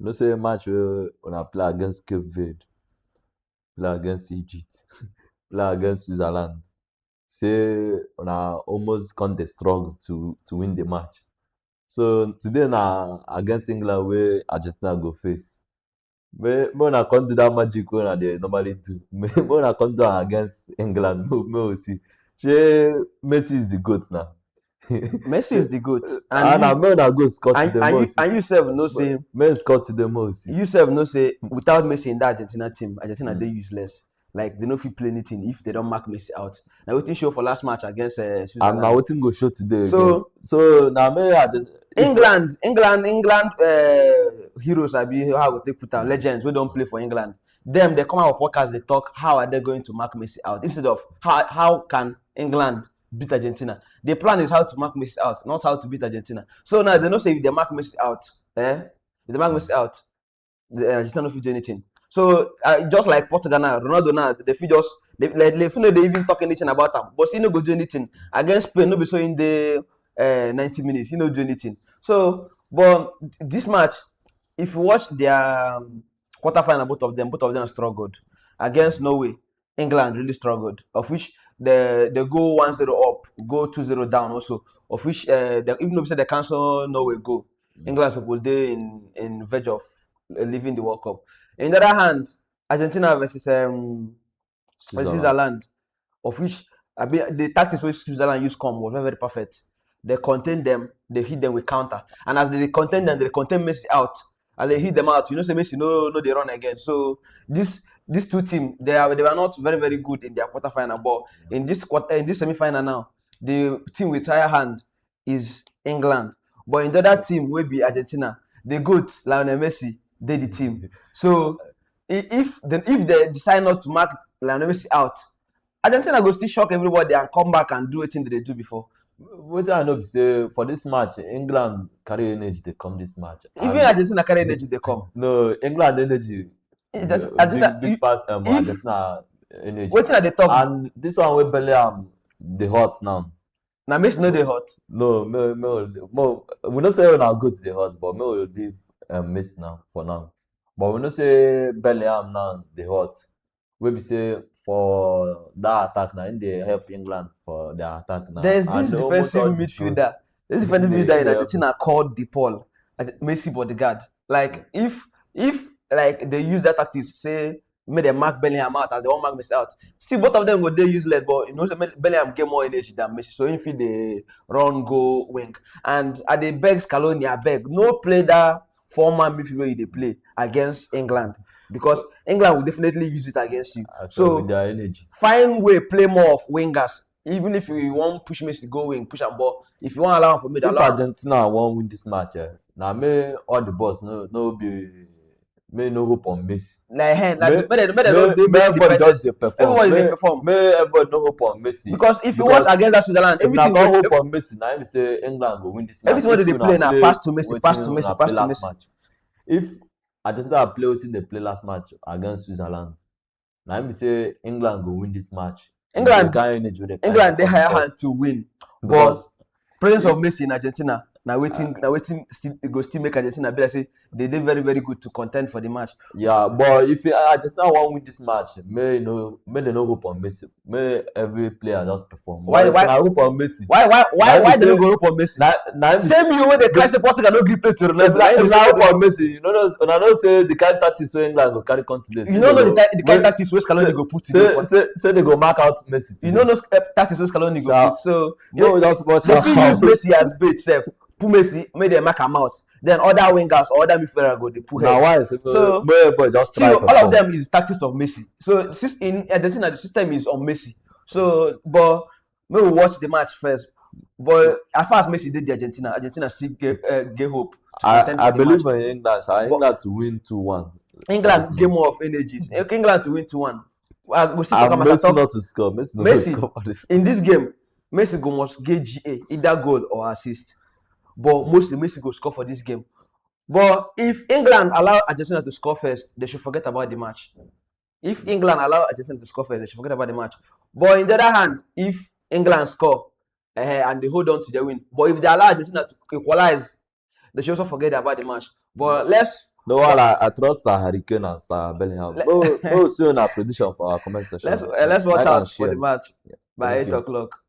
No say match when I play against Cape Verde, play against Egypt, play against Switzerland. Say when I almost can't dey struggle to win the match. So today na against England where Argentina go face. May una come do that magic wey una dey normally do. May una come do am against England. May we see. Shey Messi is the GOAT now. Messi is the GOAT. And may una go score to the most. And you sef know say May score to the most. you sef know say without Messi in that Argentina team, Argentina dey useless. Like they no fit play anything if they don't mark Messi out. Now wetin show for last match against Switzerland. And now wetin go show today So now may England heroes abi how I go take put am legends wey don play for England. Them they come out with podcast they talk how are they going to mark Messi out instead of how can England beat Argentina. The plan is how to mark Messi out, not how to beat Argentina. So now they know say if they mark Messi out, if they mark Messi out, the Argentina no fit do anything. So just like Portugal now, Ronaldo now, they feel just they even talk anything about them, but still no go do anything against Spain. No be so in the 90 minutes, he no do anything. So, but this match, if you watch their quarterfinal, both of them struggled against Norway. England really struggled, of which they go 1-0 up, go 2-0 down also, of which even though we said they cancel Norway goal, England supposed they in verge of leaving the World Cup. On the other hand, Argentina versus Switzerland, of which the tactics which Switzerland used was very, very perfect. They contain them, they hit them with counter, and as they contain them, they contain Messi out. As they hit them out, you know, say Messi no they run again. So these two teams they were not very, very good in their quarterfinal, but in this semi-final now, the team with higher hand is England. But in the other team will be Argentina. The good Lionel Messi, they the team. So if they decide not to mark Lionel Messi out, Argentina go still shock everybody and come back and do anything that they do before. What I know say for this match, England carry energy they come this match. Even Argentina carry energy they come. No, England energy. Big pass Argentina energy. Wetin are they talk? And this one with Bellingham, the hot now. Now Messi no dey hot. No, we don't say now good the hot, but me will leave Messi now for now. But we don't say Bellingham now the hot. We be say for that attack now, they help England for their attack now. There's this defensive midfielder. This defensive midfielder in Argentina called DePaul, Messi bodyguard. Like if like they use that tactics, say make them mark Bellingham out as they won't mark Messi out. Still both of them go they useless, but you know Bellingham get more energy than Messi. So if they run, go, wing. And at the beg Scaloni, I beg, no play that former midfielder they play against England. Because England will definitely use it against you. So with their energy. Find way play more of wingers. Even if you want push Messi go wing, push and ball. If you want allow for me, if Argentina won't win this match, now may all the boss no hope on Messi. Like everybody does perform. May everybody no hope on Messi. Because if you watch against that Switzerland, everything no hope on Messi. Now you say England will win this match. Everything they play now pass to Messi. If Argentina play wetin they play last match against Switzerland, now me say England will win this match. England they higher hand to win, but presence of Messi in Argentina now waiting still make Argentina be like say they did very, very good to contend for the match. Yeah, but if Argentina won't win this match, may they no hope on Messi. May every player just perform. Why hope on Messi? Why they don't go hope on Messi? Same you when they clash the Portugal no grip play to Ronaldo. Hope on Messi. You know, I don't say the kind of tactics so England go carry continent. You don't know the kind of tactics where Scaloni go put in. Say they go mark out Messi. You don't know tactics where Scaloni go put. So no, just watch how. If you use Messi as bait, self. Put Messi, make them mark him out. Then other wingers or other midfielders go they put now why so just still all of them is tactics of Messi. So in Argentina the system is on Messi. So but we will watch the match first. But as far as Messi did the Argentina still get hope. I believe in England. England to win 2-1. England game more of energies. England to win 2-1. Messi not to score. Messi in this game, Messi go must get GA either goal or assist. But mostly Messi go score for this game. But if England allow Argentina to score first, they should forget about the match. If England allow Argentina to score first, they should forget about the match. But in the other hand, if England score and they hold on to their win, but if they allow Argentina to equalize, they should also forget about the match. But let's No, well, I trust Sir Hurricane and Sir Bellingham. No, no, see our prediction for our comment section. Let's watch Like and out for the share. match by Thank 8 you. o'clock.